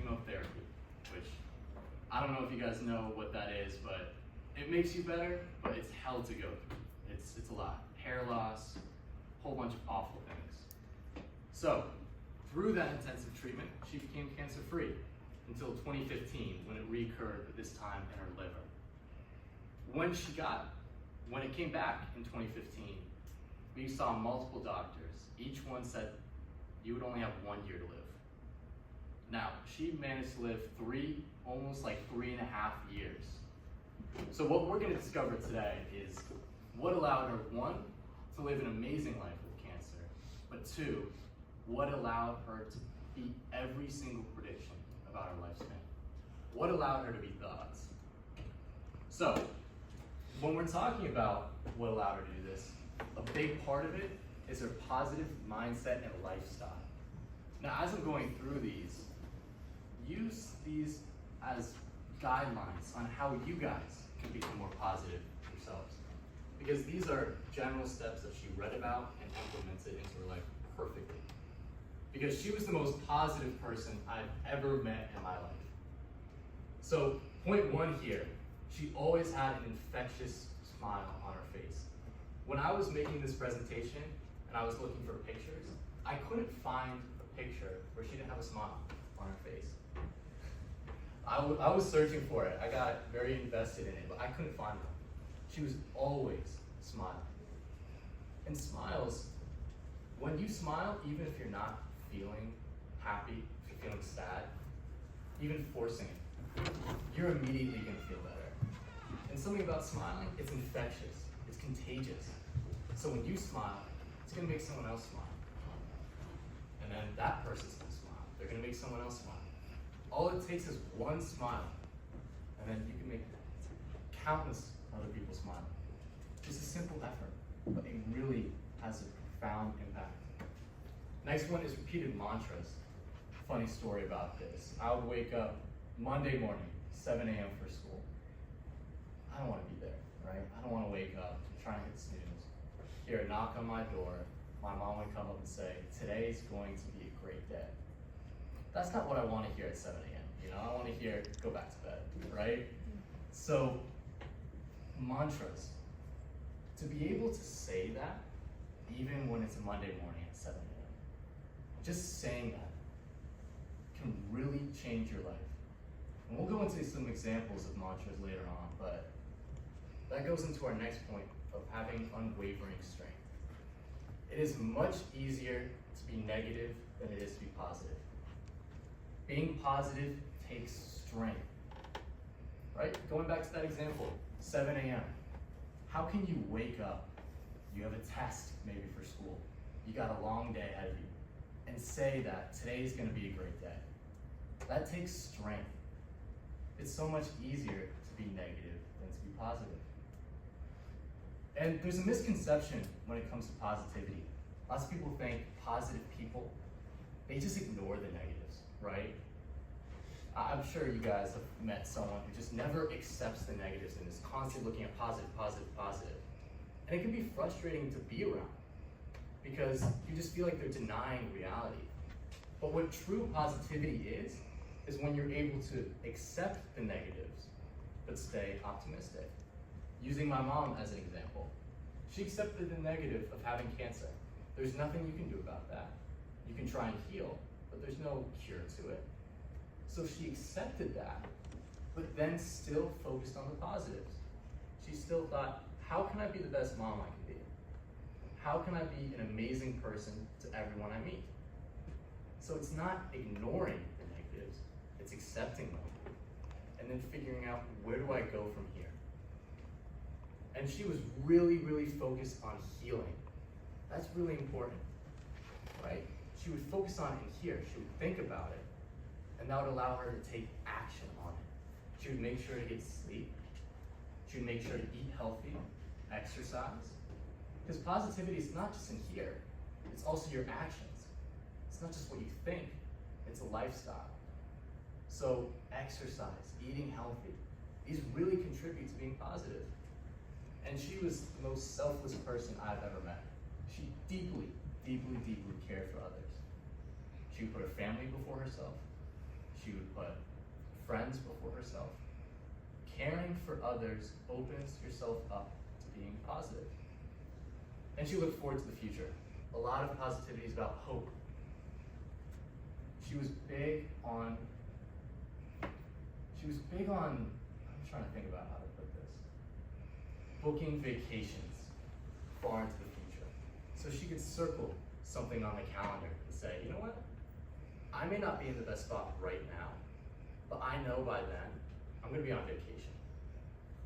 chemotherapy, which I don't know if you guys know what that is, but it makes you better, but it's hell to go through. It's a lot. Hair loss, a whole bunch of awful things. So, through that intensive treatment, she became cancer-free until 2015 when it recurred, this time in her liver. When it came back in 2015, we saw multiple doctors. Each one said you would only have 1 year to live. Now, she managed to live almost like 3.5 years. So what we're going to discover today is what allowed her, 1, to live an amazing life with cancer, but 2, what allowed her to beat every single prediction about her lifespan. What allowed her to beat the odds? So, when we're talking about what allowed her to do this, a big part of it is her positive mindset and lifestyle. Now, as I'm going through these, use these as guidelines on how you guys can become more positive yourselves. Because these are general steps that she read about and implemented into her life perfectly. Because she was the most positive person I've ever met in my life. So, point 1 here, she always had an infectious smile on her face. When I was making this presentation and I was looking for pictures, I couldn't find a picture where she didn't have a smile on her face. I was searching for it. I got very invested in it, but I couldn't find one. She was always smiling. And smiles, when you smile, even if you're not feeling happy, if you're feeling sad, even forcing it, you're immediately gonna feel better. And something about smiling, it's infectious, it's contagious. So when you smile, it's gonna make someone else smile. And then that person's gonna smile. They're gonna make someone else smile. All it takes is one smile, and then you can make countless other people smile. Just a simple effort, but it really has a profound impact. Next one is repeated mantras. Funny story about this. I would wake up Monday morning, 7 a.m. for school. I don't want to be there, right? I don't want to wake up, try and hit snooze. Hear a knock on my door. My mom would come up and say, today's going to be a great day. That's not what I want to hear at 7 a.m. You know, I want to hear, go back to bed, right? So, mantras. To be able to say that, even when it's a Monday morning at 7 a.m., just saying that can really change your life. And we'll go into some examples of mantras later on, but that goes into our next point of having unwavering strength. It is much easier to be negative than it is to be positive. Being positive takes strength, right? Going back to that example, 7 a.m. How can you wake up? You have a test maybe for school. You got a long day ahead of you, and say that today's gonna be a great day. That takes strength. It's so much easier to be negative than to be positive. And there's a misconception when it comes to positivity. Lots of people think positive people, they just ignore the negatives, right? I'm sure you guys have met someone who just never accepts the negatives and is constantly looking at positive, positive, positive. And it can be frustrating to be around because you just feel like they're denying reality. But what true positivity is when you're able to accept the negatives, but stay optimistic. Using my mom as an example. She accepted the negative of having cancer. There's nothing you can do about that. You can try and heal, but there's no cure to it. So she accepted that, but then still focused on the positives. She still thought, how can I be the best mom I can be? How can I be an amazing person to everyone I meet? So it's not ignoring the negatives, it's accepting them, and then figuring out, where do I go from here? And she was really, really focused on healing. That's really important, right? She would focus on it here, she would think about it, and that would allow her to take action on it. She would make sure to get sleep. She would make sure to eat healthy, exercise. Because positivity is not just in here, it's also your actions. It's not just what you think, it's a lifestyle. So exercise, eating healthy, these really contribute to being positive. And she was the most selfless person I've ever met. She deeply, deeply, deeply cared for others. She would put her family before herself. She would but friends before herself. Caring for others opens yourself up to being positive. And she looked forward to the future. A lot of positivity is about hope. She was big on, I'm trying to think about how to put this, booking vacations far into the future. So she could circle something on the calendar and say, you know what? I may not be in the best spot right now, but I know by then I'm gonna be on vacation.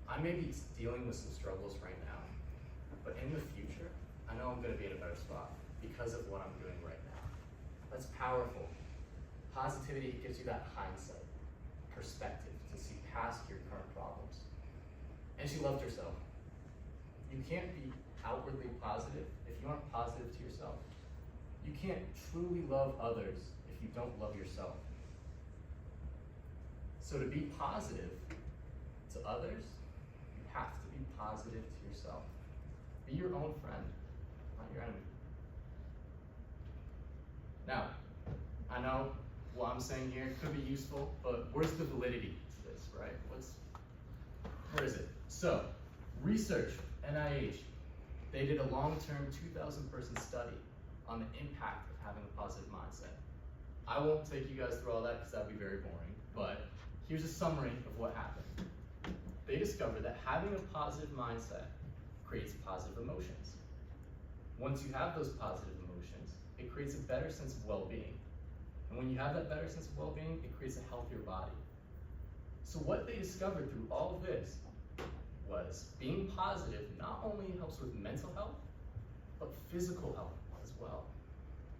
I may be dealing with some struggles right now, but in the future, I know I'm gonna be in a better spot because of what I'm doing right now. That's powerful. Positivity gives you that hindsight, perspective to see past your current problems. And she loved herself. You can't be outwardly positive if you aren't positive to yourself. You can't truly love others if you don't love yourself. So to be positive to others, you have to be positive to yourself. Be your own friend, not your enemy. Now, I know what I'm saying here could be useful, but where's the validity to this, right? Where is it? So, research, NIH, they did a long-term 2,000-person study on the impact of having a positive mindset. I won't take you guys through all that because that'd be very boring, but here's a summary of what happened. They discovered that having a positive mindset creates positive emotions. Once you have those positive emotions, it creates a better sense of well-being. And when you have that better sense of well-being, it creates a healthier body. So what they discovered through all of this was being positive not only helps with mental health, but physical health as well.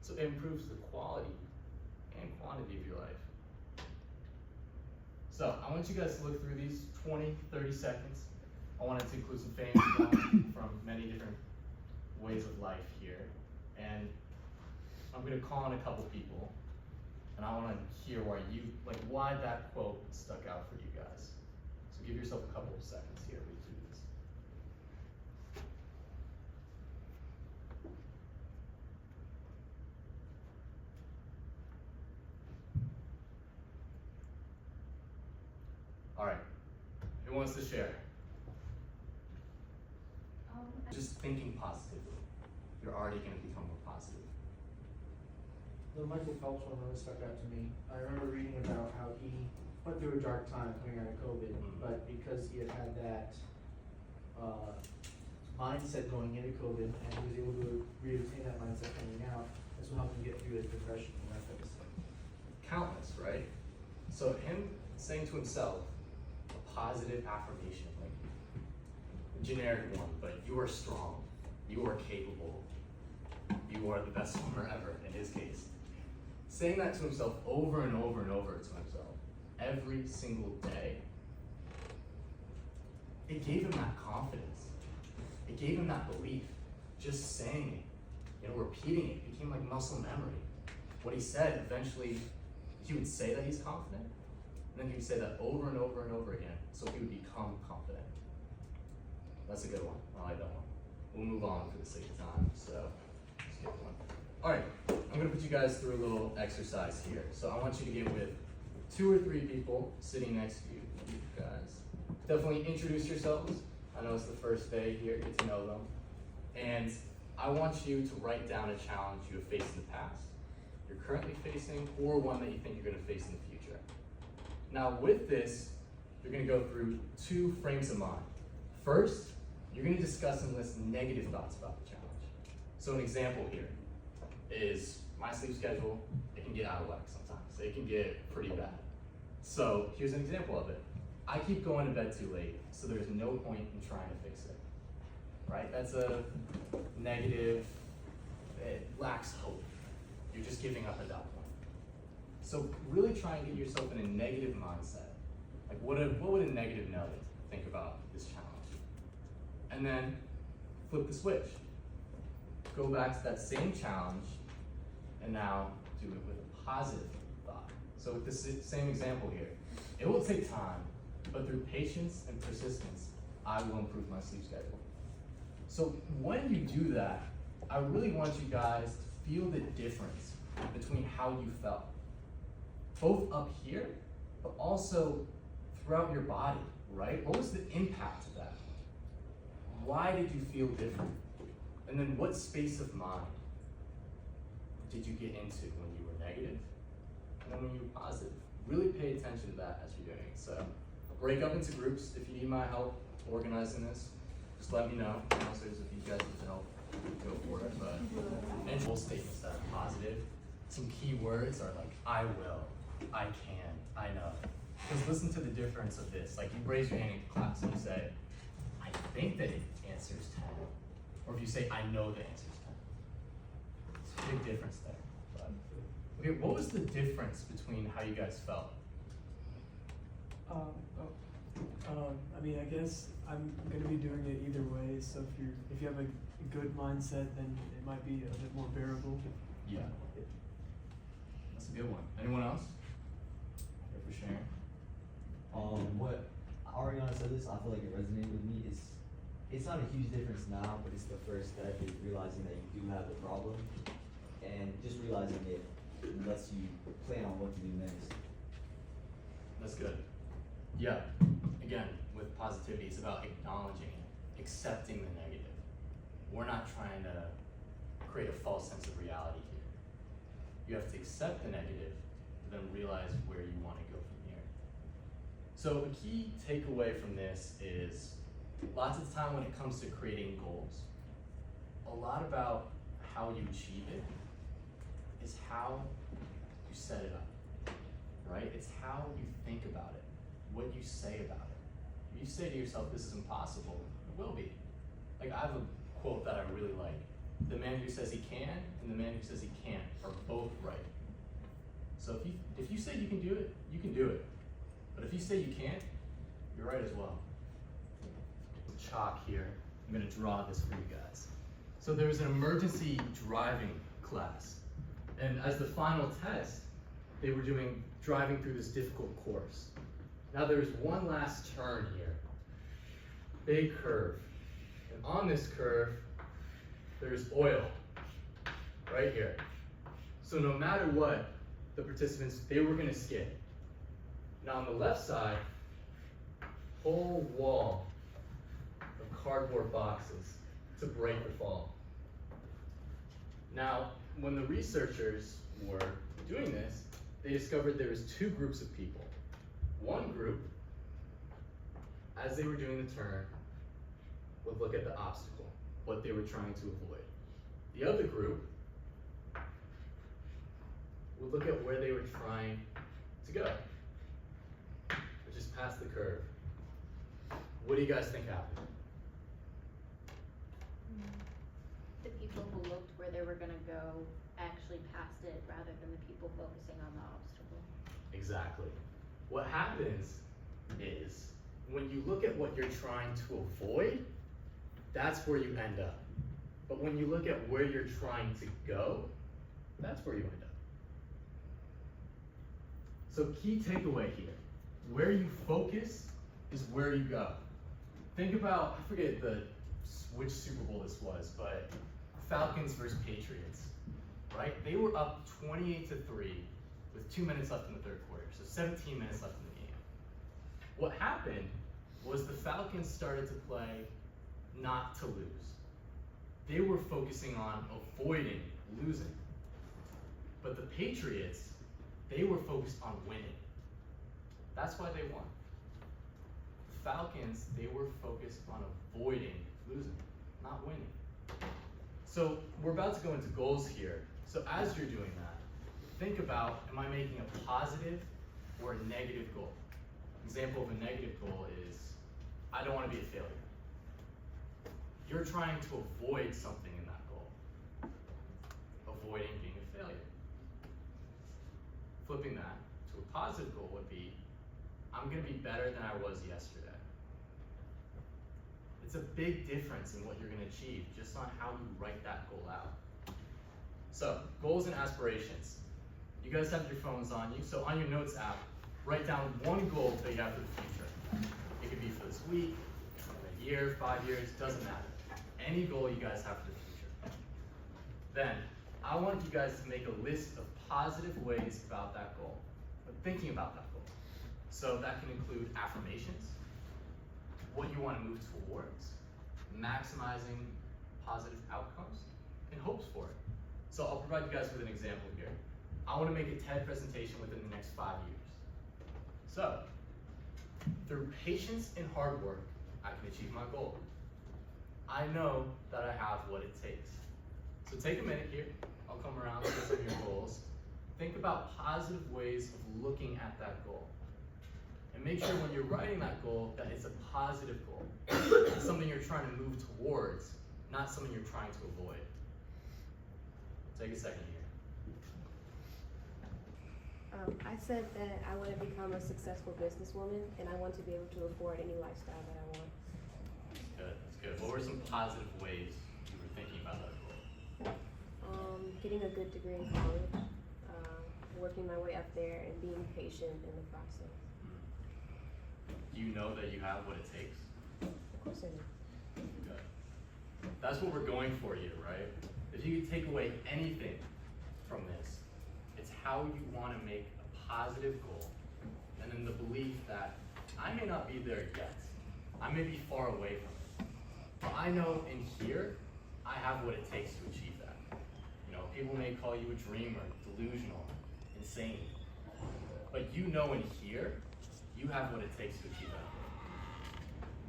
So it improves the quality and quantity of your life. So I want you guys to look through these 20, 30 seconds. I wanted to include some famous ones from many different ways of life here. And I'm gonna call on a couple people, and I wanna hear why that quote stuck out for you guys. So give yourself a couple of seconds here. We do this. All right, who wants to share? Just thinking positively, you're already gonna become more positive. The Michael Phelps one really stuck out to me. I remember reading about how he went through a dark time coming out of COVID, but because he had had that mindset going into COVID, and he was able to retain that mindset coming out, that's what helped him get through his depression and that type of stuff. Countless, right? So him saying to himself a positive affirmation, like a generic one, but you are strong, you are capable, you are the best swimmer ever in his case. Saying that to himself over and over and over to himself every single day, it gave him that confidence. It gave him that belief. Just saying it, repeating it became like muscle memory. What he said, eventually he would say that he's confident, and then he would say that over and over and over again, so he would become confident. That's a good one. I like that one. We'll move on for the sake of time, so skip one. All right, I'm gonna put you guys through a little exercise here. So I want you to get with 2 or 3 people sitting next to you. You guys definitely introduce yourselves. I know it's the first day here, get to know them. And I want you to write down a challenge you have faced in the past, you're currently facing, or one that you think you're gonna face in the future. Now with this, you're gonna go through 2 frames of mind. First, you're gonna discuss and list negative thoughts about the challenge. So an example here is my sleep schedule, it can get out of whack sometimes. It can get pretty bad. So here's an example of it. I keep going to bed too late, so there's no point in trying to fix it, right? That's a negative, it lacks hope. You're just giving up at that point. So really try and get yourself in a negative mindset. Like what would a negative Nelly think about this challenge? And then flip the switch. Go back to that same challenge and now do it with a positive thought. So with this same example here, it will take time, but through patience and persistence, I will improve my sleep schedule. So when you do that, I really want you guys to feel the difference between how you felt, both up here but also throughout your body, right? What was the impact of that? Why did you feel different? And then what space of mind did you get into when you were negative and then when you were positive? Really pay attention to that as you're doing it. So break up into groups. If you need my help organizing this, just let me know. Counselors, if you guys need help, go for it. But and full statements that are positive. Some key words are like, I will, I can, I know. Because listen to the difference of this. Like you raise your hand in class and you say, I think that it answers 10. Or if you say, I know the answer is 10. It's a big difference there. But, okay, what was the difference between how you guys felt? I mean, I guess I'm gonna be doing it either way. So if you have a good mindset, then it might be a bit more bearable. Yeah. That's a good one. Anyone else? Here for sharing. What Ariana said this, I feel like it resonated with me. It's not a huge difference now, but it's the first step is realizing that you do have the problem, and just realizing it lets you plan on what to do next. That's good. Yeah. Again, with positivity, it's about acknowledging it, accepting the negative. We're not trying to create a false sense of reality here. You have to accept the negative, then realize where you want to go from here. So a key takeaway from this is lots of the time when it comes to creating goals, a lot about how you achieve it is how you set it up, right? It's how you think about it, what you say about it. If you say to yourself, this is impossible, it will be. Like I have a quote that I really like. The man who says he can and the man who says he can't are both right. So if you say you can do it, you can do it. But if you say you can't, you're right as well. Chalk here. I'm gonna draw this for you guys. So there was an emergency driving class. And as the final test, they were driving through this difficult course. Now there's one last turn here. Big curve. And on this curve, there's oil right here. So no matter what, the participants, they were gonna skid. Now on the left side, whole wall of cardboard boxes to break the fall. Now, when the researchers were doing this, they discovered there was two groups of people. One group, as they were doing the turn, would look at the obstacle, what they were trying to avoid. The other group would look at where they were trying to go, which is past the curve. What do you guys think happened? The people who looked where they were gonna go actually passed it rather than the people focusing on the obstacle. Exactly. What happens is when you look at what you're trying to avoid, that's where you end up. But when you look at where you're trying to go, that's where you end up. So key takeaway here, where you focus is where you go. Think about, I forget which Super Bowl this was, but Falcons versus Patriots, right? They were up 28-3 with 2 minutes left in the third quarter, so 17 minutes left in the game. What happened was the Falcons started to play not to lose. They were focusing on avoiding losing. But the Patriots, they were focused on winning. That's why they won. The Falcons, they were focused on avoiding losing, not winning. So we're about to go into goals here. So as you're doing that, think about, am I making a positive or a negative goal? Example of a negative goal is, I don't want to be a failure. You're trying to avoid something in that goal. Avoiding being a failure. Flipping that to a positive goal would be, I'm going to be better than I was yesterday. It's a big difference in what you're going to achieve just on how you write that goal out. So, goals and aspirations. You guys have your phones on you, so on your notes app, write down one goal that you have for the future. It could be for this week, a year, 5 years, doesn't matter. Any goal you guys have for the future. Then, I want you guys to make a list of positive ways about that goal, or thinking about that goal. So that can include affirmations, what you want to move towards, maximizing positive outcomes, and hopes for it. So I'll provide you guys with an example here. I want to make a TED presentation within the next 5 years. So, through patience and hard work, I can achieve my goal. I know that I have what it takes. So take a minute here. I'll come around to some of your goals. Think about positive ways of looking at that goal. And make sure when you're writing that goal that it's a positive goal. It's something you're trying to move towards, not something you're trying to avoid. Take a second here. I said that I want to become a successful businesswoman, and I want to be able to afford any lifestyle that I want. Good, that's good. What were some positive ways you were thinking about that goal? Getting a good degree in college, working my way up there, and being patient in the process. Do you know that you have what it takes? Of course I do. Good. That's what we're going for here, right? If you could take away anything from this, it's how you want to make a positive goal, and then the belief that I may not be there yet. I may be far away from it. But I know in here, I have what it takes to achieve that. You know, people may call you a dreamer, delusional, insane. But you know in here, you have what it takes to achieve that goal.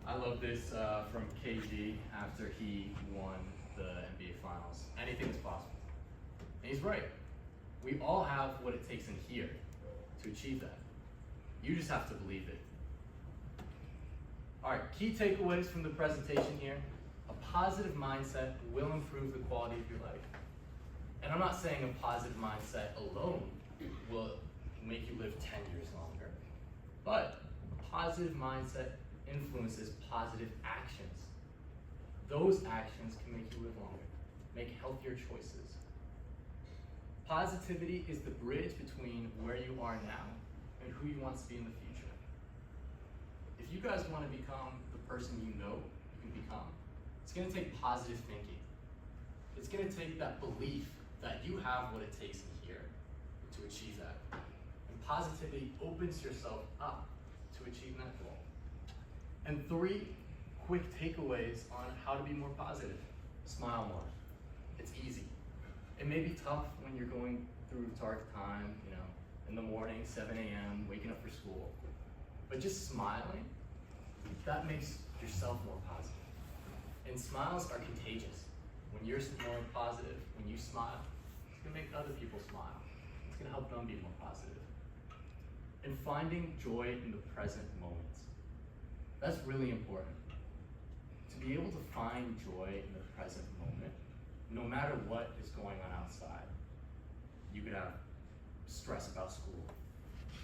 I love this from KG after he won the NBA Finals. Anything is possible. And he's right. We all have what it takes in here to achieve that. You just have to believe it. All right, key takeaways from the presentation here. A positive mindset will improve the quality of your life. And I'm not saying a positive mindset alone will make you live 10 years longer, but a positive mindset influences positive actions. Those actions can make you live longer, make healthier choices. Positivity is the bridge between where you are now and who you want to be in the future. If you guys want to become the person you know you can become, it's going to take positive thinking. It's going to take that belief that you have what it takes in here to achieve that. And positivity opens yourself up to achieving that goal. And 3 quick takeaways on how to be more positive. Smile more. It's easy. It may be tough when you're going through a dark time, you know, in the morning, 7 a.m., waking up for school. But just smiling, that makes yourself more positive. And smiles are contagious. When you're more positive, when you smile, it's gonna make other people smile. It's gonna help them be more positive. And finding joy in the present moments. That's really important. To be able to find joy in the present moment, no matter what is going on outside. You could have stress about school,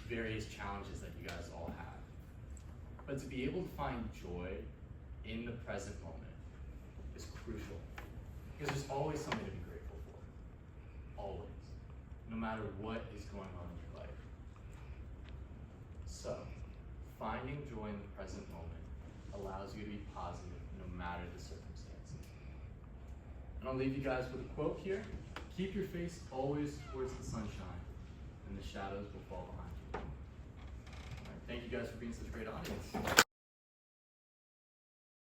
various challenges that you guys all have. But to be able to find joy in the present moment is crucial. Because there's always something to be grateful for. Always. No matter what is going on in your life. So, finding joy in the present moment allows you to be positive no matter the circumstances. And I'll leave you guys with a quote here. Keep your face always towards the sunshine, and the shadows will fall behind you. All right, thank you guys for being such a great audience.